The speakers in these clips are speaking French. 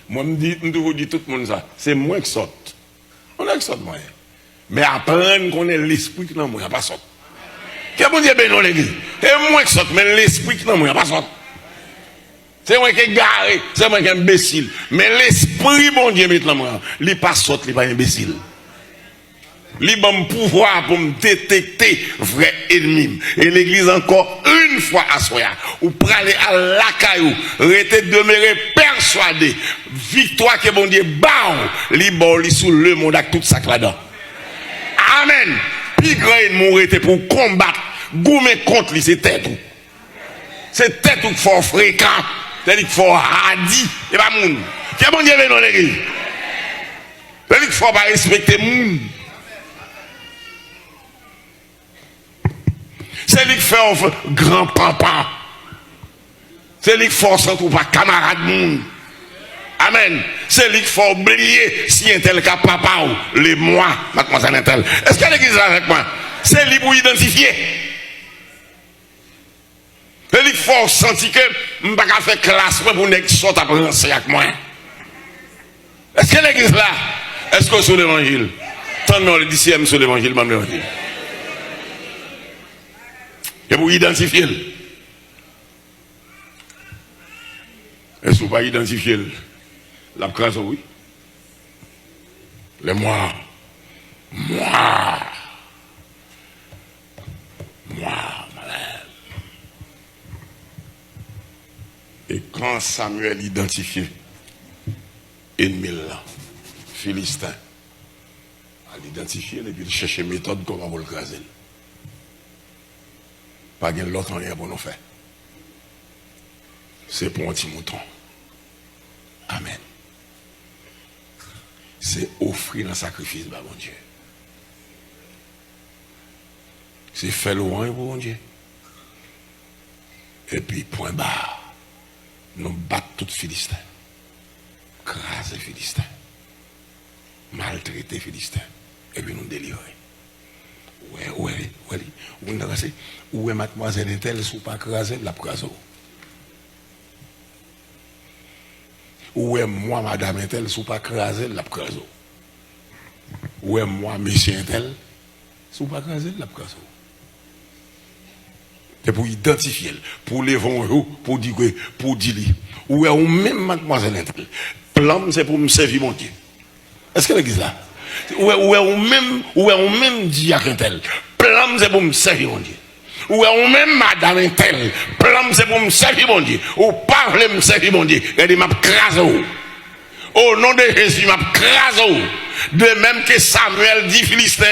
Moi, je vous dis tout le monde ça. C'est moi qui saute. On a qui saute, moi. Mais apprendre qu'on est l'esprit qui n'a pas saute. Qu'est-ce que vous dites, ben non, l'église? C'est moi qui saute, mais l'esprit qui n'a pas saute. C'est moi qui est garé, c'est moi qui est imbécile. Mais l'esprit, bon Dieu, maintenant, il n'est pas saute, il n'est pas imbécile. Il a un pouvoir pour me détecter vrai ennemi. Et l'église encore une fois à soi, ou pour aller à la caillou, rester demeuré persuadé, victoire que bon Dieu bat, il sous le monde avec tout ça là-dedans. Amen. Puis grand ennemi était pour combattre, goumer contre lui, c'est tête. C'est tête ou fort fréquent, c'est-à-dire qu'il faut radis, et pas moun. Que bon Dieu veut dans l'église. C'est-à-dire qu'il faut pas respecter moun. C'est lui qui fait un grand papa. C'est lui qui force ou pas camarade moun. Amen. C'est lui qui faut oublier si un tel cas papa ou les moi, mademoiselle un tel. Est-ce que l'église est avec moi? C'est lui pour identifier. C'est lui qui faut sentir que je ne peux pas faire classe pour ne sortir à prendre avec moi. Est-ce que l'église là? Est-ce que sur l'évangile? Tant que le disciple sur l'évangile, même l'évangile. Et vous identifiez. Est-ce que vous ne pas identifier la crasse, oui? Les moi. Et quand Samuel identifiait ennemi là, Philistin, à l'identifier, et puis il cherchait méthode comment vous le craser. Pas de l'autre rien pour nous faire. C'est pour un petit mouton. Amen. C'est offrir un sacrifice, bah, mon Dieu. C'est faire loin pour mon Dieu. Et puis, point barre. Nous battons tous les Philistins. Craser les Philistins. Maltraiter les Philistins. Et puis nous délivrer. Où est mademoiselle Intel, si vous pas craser, la craser. Où est moi, madame Intel, si vous pas craser, la craser. Où est moi, monsieur Intel, si vous pas craser, la craser. C'est pour identifier, pour les vendre, pour dire, où est même mademoiselle Intel. Plan, c'est pour me servir mon Dieu. Est-ce que l'église là? Où est même diacre Intel. Plan, c'est pour me servir mon Dieu. Où est même madame Intel. Plan, c'est pour me servir mon Dieu. Ou pas voulez me servir mon Dieu. Il m'a crasé. Au nom de Jésus, m'a crasé. De même que Samuel dit Philistin,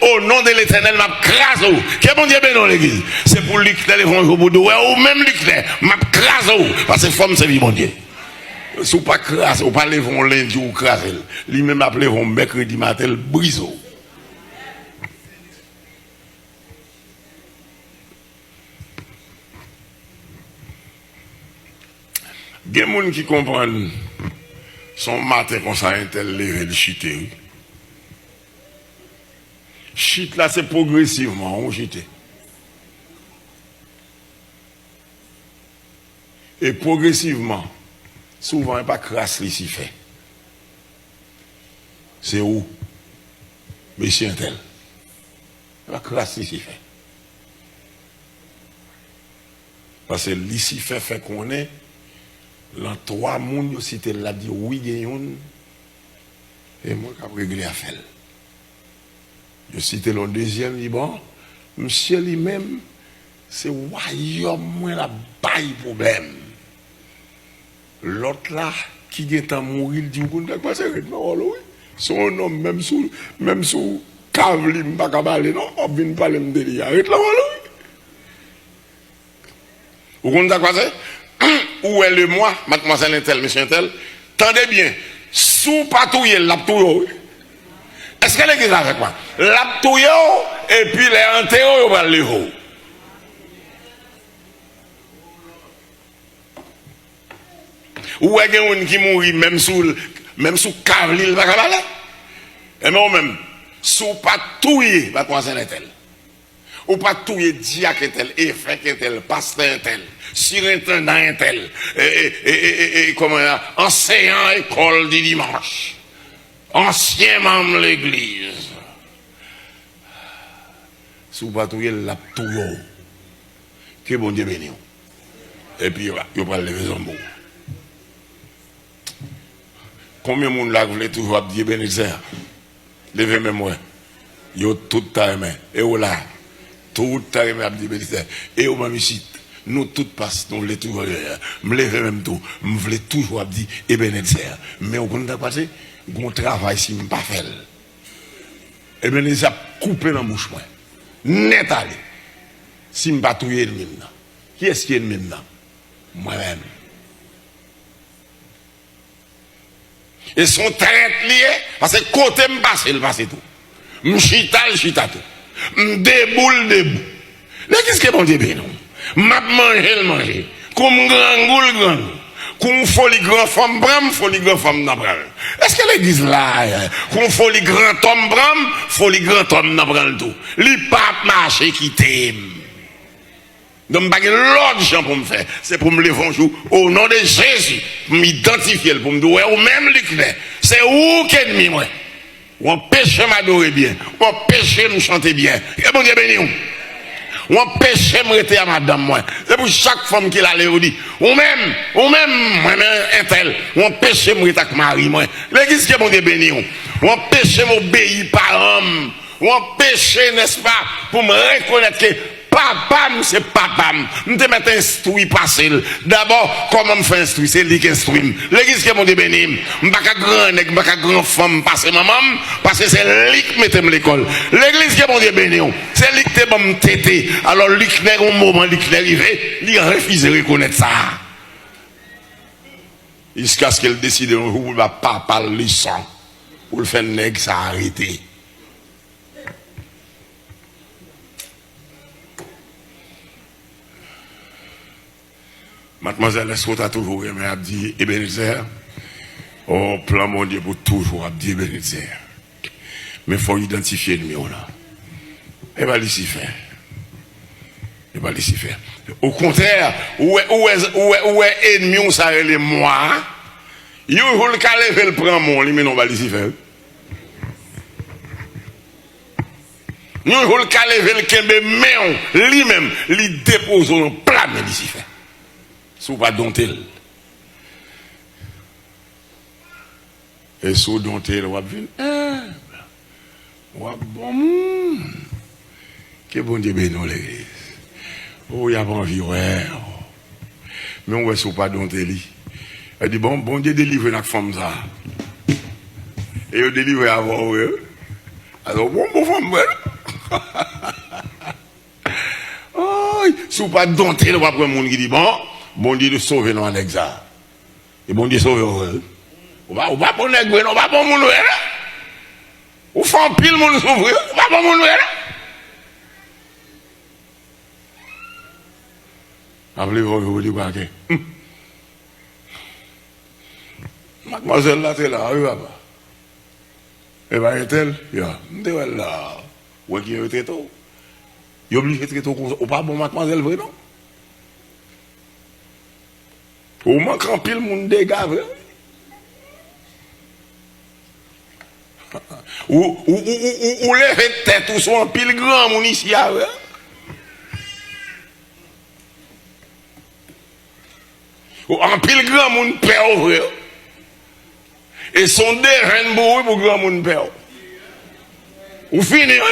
au nom de l'Éternel, m'a crasé. Que bon Dieu bénisse l'église. C'est pour lui que l'évangile ou même lui que m'a crasé. Parce que femme servir mon Dieu. Si vous pas craser, vous pas lever lundi ou craser, lui-même appelé mercredi matin, briseau. Il y a des gens qui comprennent son matin comme ça, un tel levé le chité. Chite là, c'est progressivement, on chite. Et progressivement, souvent, il n'y a pas crasse ici fait. C'est où? Monsieur Intel. Il n'y a pas crasse ici fait. Parce que l'ici fait qu'on est, dans 3 mondes, si tu l'as dit oui, gagne, et moi, je vais régler à faire. Je cite le deuxième, dit bon, monsieur lui-même, c'est royaume, moi, la baille problème. L'autre là, qui est en mourir, il dit, vous ne pas passer, non, oui. Son homme, même sous cave, il ne va pas parler, non, on vient parler de délire. Arrête là, oui. Vous comprenez quoi c'est? Où est le moi, mademoiselle Intel, monsieur Intel? Tendez bien, sous patouille, l'aptouille. Est-ce qu'elle est avec moi? L'aptouille, et puis les enterrés, on va le haut. Ou est-ce qu'il y a un qui mourit même sous cave, il va pas parler? Et moi-même, sous patouille, mademoiselle Intel. Ou pas tout est diacre tel, évêque tel, pasteur tel, surintendant tel, comment enseignant école du dimanche, ancien membre de l'église. Si vous pas tout la tout que bon Dieu béni. Et puis il va lever son mot. Combien de monde là voulait toujours dire bénédiction? Levez même moi. Yo tout ta main. Et là. Tout ta main à dire bénédiction. Et au même ici. Nous toutes passons, nous voulons toujours. Me lever même tout. Me voulais toujours dire et bénédiction. Mais au bout de passé, mon travail si je ne pas faire. Et bénédiction coupé dans la bouche moi. Net allé. Si je ne pas tout ennemi. Qui est-ce qui est ennemi? Moi-même. Et son traite lié, parce que côté me passe, il passe tout. M'chita tout. M'déboule debout. Mais qu'est-ce que bon Dieu béni? M'a manger. Comme grand goul. Comme folie grand femme bram, folie grand femme n'abral. Est-ce que l'église là, comme folie grand homme bram, folie grand homme n'abral tout. Li pas marcher qui t'aime. Donc, je n'ai pas l'autre chose pour me faire. C'est pour me lever un jour au nom de Jésus, pour m'identifier, pour me dire, ou même l'éclair. C'est où qu'est ennemi, moi? Ou empêche m'adorer bien. Ou empêche me chanter bien. Et bon Dieu béni. Ou empêche me rester à madame, moi. C'est pour chaque femme qui l'a l'air dit. Ou même, moi-même, un tel. Ou empêche me rester avec Marie, moi. L'église qui est bon Dieu béni. Ou empêche m'obéir par homme. Ou empêche, n'est-ce pas, pour me reconnaître que papa, c'est papa. Je te mets instruit passer. D'abord, comment me faire instruire? C'est lui qui instruit. L'église qui est mon béni. Je ne suis pas grand femme passer maman, parce que c'est lui qui mette l'école. L'église qui est mon béni. C'est lui qui te m'a tété. Alors, lui qui est au moment, lui qui est arrivé, il refuse de reconnaître ça. Jusqu'à ce qu'elle décide un jour, il va pas parler sans. Pour le faire nègre, ça a arrêté. Mademoiselle Escroc a toujours aimé à dire Ebenezer. Oh, plan mon Dieu pour toujours à dire Ebenezer. Mais il faut identifier le mieux là. Et va laisser faire. Et va laisser faire. Au contraire, où est ennemi, ça est moi. Il faut le caler, le prend mon, mais non, va laisser faire. Nous faut le caler, le kembe, mais lui-même, il dépose un plat, mais laisser faire. Sous pas dompter. Et sous dompter, on va venir. Bon, que bon Dieu bénisse l'église. Oh, il y a pas envie, ouais. Mais on va sous pas dompter. Elle dit, bon Dieu délivre la femme ça. Et il délivre avant, ouais. Alors, bon femme, ouais. Oh, sous pas dompter, on va prendre un monde qui dit, bon Dieu de sauver nous en exil. Et bon Dieu sauver nous. On va pas négocier, on va pas mon nouer. On fait un pile mon sauver, on va pas mon nouer. Appelez-vous, vous quoi que. Mademoiselle là, t'es là, oui, papa. Et va est-elle? Ya, m'te là. Ou qui est très tôt. Il est obligé de très tôt. Ou pas bon mademoiselle, vrai non? Ou manque en pile mon dégât, vrai? Ou les têtes ou sont en pile grand mon ici, vrai? Ou en pile grand mon père, vrai? Et son déjeuner pour grand mon père. Ou fini, hein?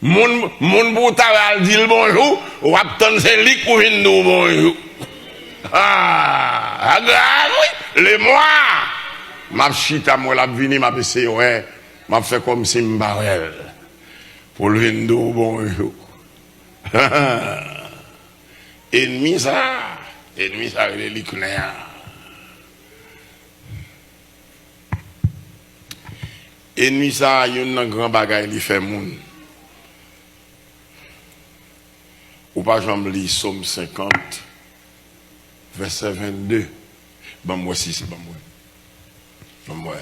Mon boutaval dit le bonjour, ou attendre c'est lui pour venir nous bonjour. Ah, oui, les mois. Ma chita, moi, la vini, ma pissé, ouais. M'a fait comme si m'barrel. Pour le venir nous bonjour. Ennemi ça, les liqunéens. Ennemi ça, il y a un grand bagage qui fait moun. Ou pas j'en lis Somme 50, verset 22. Bon, moi si c'est bon, moi.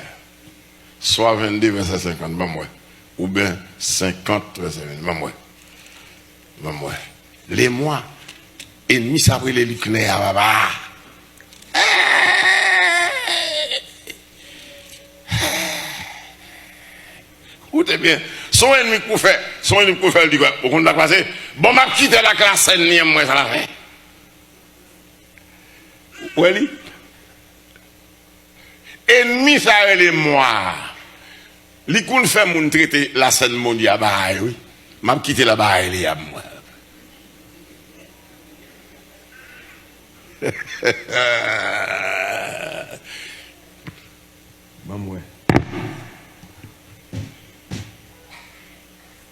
Soit 22, verset 50, bon, moi. ou bien 50, verset 20. Maman, les mois, ennemis, ça brûle les nucléaires, papa. Écoutez bien, son ennemi pour faire, il dit quoi? Au compte de la classe, bon, m'a quitté la classe, moi, ça l'a fait. Oui, ennemi, ça a les mois. Li qu'on fait mon traiter la scène mondiale, bah oui. M'a quitté la baille, les moi. Maman.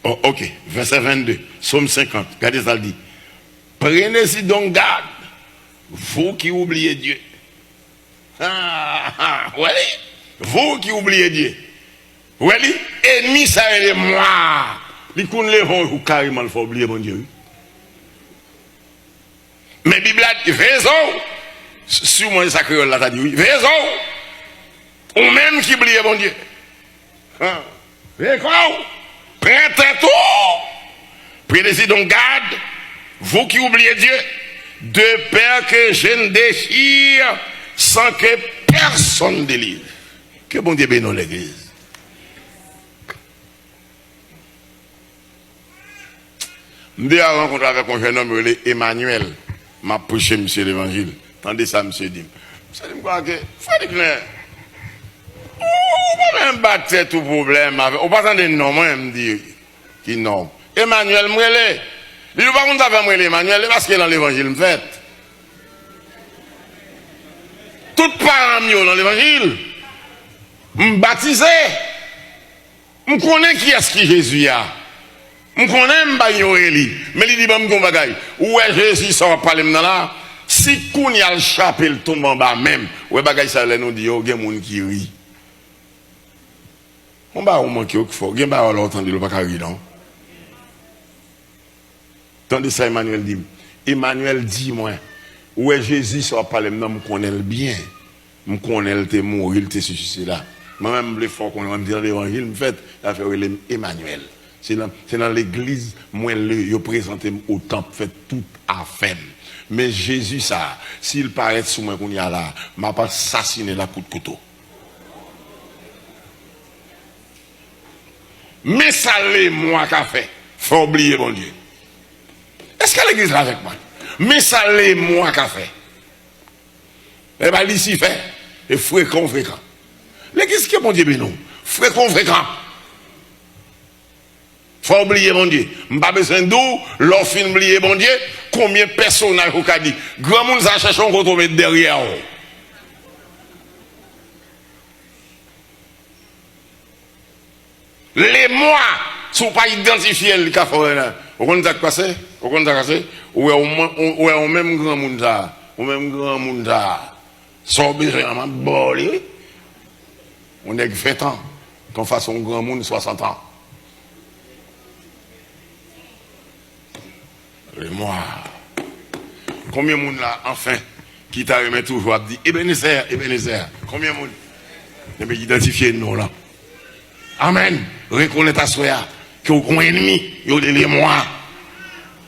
Oh, ok, verset 22, Psaume 50, regardez ça, dit. Prenez-y donc garde, vous qui oubliez Dieu. Oui, vous qui oubliez Dieu. Oui, ennemi, ça est moi. Les qu'on les vont, ou carrément, il faut oublier mon Dieu. Mais la Bible a dit, raison, sur moi, ça créole là, t'as dit oui, raison, ou même qui oublie mon Dieu. D'accord? Prêtez tout. Prenez-y donc garde, vous qui oubliez Dieu, de peur que je ne déchire sans que personne délivre. Que bon Dieu bénisse l'église. Je suis rencontré avec un jeune homme, Emmanuel. M'a prêché monsieur l'évangile. Tendez ça, monsieur dit. Ça dit quoi que, frère Claire, on va même battre tout problème avec. On va pas attendre non, moi, me dire. Qui non. Emmanuel Mwele. Il ne va pas faire Mwele Emmanuel parce qu'il est dans l'évangile, me fait. Tout parents mieux dans l'évangile. Me baptisé. Me connais qui est-ce qui Jésus a. Je connais Eli, mais il dit bon mon bagay. Où est Jésus sort parler maintenant là? Si qu'on y a le chapelle tombe en bas même, ouais bagay ça là nous dit yo gen moun qui rit. On va au manquer au faut, gen ba l'autre entendu le pas ri non. Tandis ça Emmanuel dit. Emmanuel dit moi, où est Jésus sort parler maintenant me connais bien. Me connais le te mourir, il te suicide là. Moi même le fort qu'on va me dire l'évangile me fait, il fait Emmanuel. C'est dans l'église, moi, je présente au temple, fait tout à fait. Mais Jésus, ça, s'il paraît sous moi qu'on y a là, m'a pas assassiné la coup de couteau. Mais ça l'est moi qu'a fait. Faut oublier mon Dieu. Est-ce que l'église est avec moi? Mais ça l'est moi qu'a fait. Eh bien, ici fait. Et fréquent. L'église qui est mon Dieu, mais non. Fréquent. Faut oublier mon Dieu. M'pas besoin d'où, l'offre oublier mon Dieu, combien de personnages vous avez dit. Grand monde a cherché qu'on trouve derrière. Les mois, sont pas identifiés le café. Vous connaissez quoi c'est? Vous connaissez quoi c'est? Ou est même grand monde ça. Ou même grand monde ça. Sans besoin de boli. On est 20 ans. Qu'on fasse un grand monde 60 ans. Et moi, combien de monde là, enfin, qui t'a remis toujours, dit Ebenezer, combien de monde? Et bien, identifier nous là. Amen. Reconnaître à soi que vous avez un ennemi, vous avez les mois.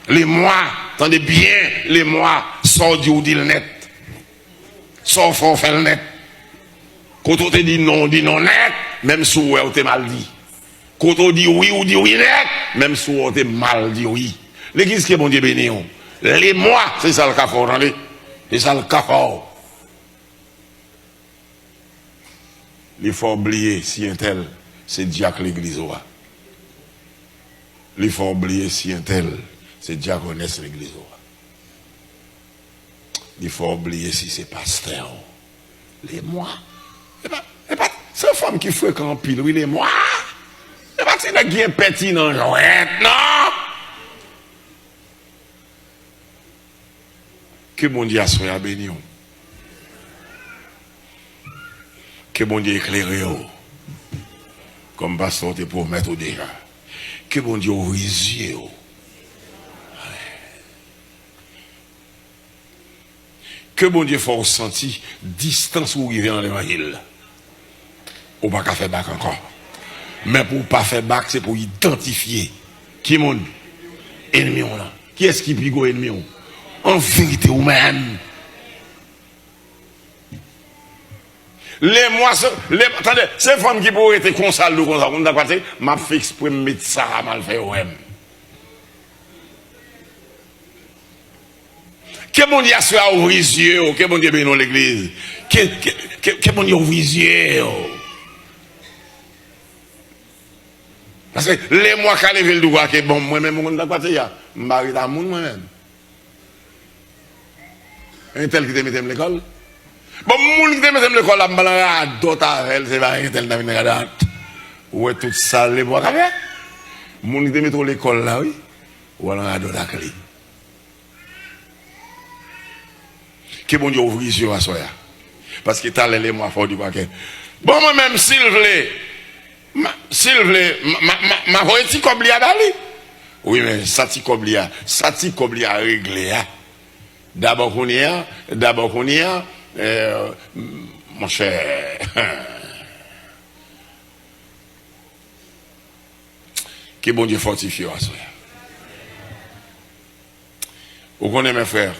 Les mois, attendez bien, les mois, sort du dit le net. Sort fort, fait le net. Quand on te dit non net, même si on te mal dit. Quand on dit oui, ou dit oui net, même si on te mal dit oui. L'église qui est bon Dieu béni. Les mois, c'est ça le cafard, attendez. C'est ça le cafard. Il faut oublier si un tel, c'est diacre l'église. Il faut oublier si un tel, c'est diaconesse l'église. Il faut oublier si c'est pasteur. Les mois. Et pas, c'est une femme qui fréquente pile, oui, les mois. Et pas, c'est qui est petit dans le jouet, non. Que bon Dieu soit béni. Que bon Dieu éclaire. Comme pasteur te promettre déjà. Que bon Dieu ouvre les yeux. Que bon Dieu faut sentir distance où il vient dans l'évangile. Ou pas qu'à faire bac encore. Mais pour pas faire bac, c'est pour identifier qui mon ennemi on là. Qui est-ce qui pigo ennemi on? En vérité ou même. Attendez, ces femmes qui pourraient être consales comme ça, on a passé, m'a fait exprès mettre ça à mal fait OM. Que bon Dieu a fait ouvrir les yeux, que bon Dieu bénit l'église. Que bon Dieu ouvre les yeux. Parce que les mois qui levé le droit, que bon, moi-même, on a passé, je suis marié à moi-même. Un tel qui te mette à l'école. Bon, moun qui te mette à l'école, là, je suis d'autres avec c'est pas un tel qui te mette à l'école. Ouais, tout ça, les mois qui fait. Moun qui te mette à l'école, là, oui. Ou alors, à d'autres clés. Que bon Dieu ouvre les yeux à soi. Parce que t'as les mois fort du paquet. Bon, moi-même, s'il vous plaît, ma voix est-il comme à Dali? Oui, mais ça t'y comme à régler. D'abord qu'on y a, mon cher. Que bon Dieu fortifie à soi. Vous connaissez mes frères?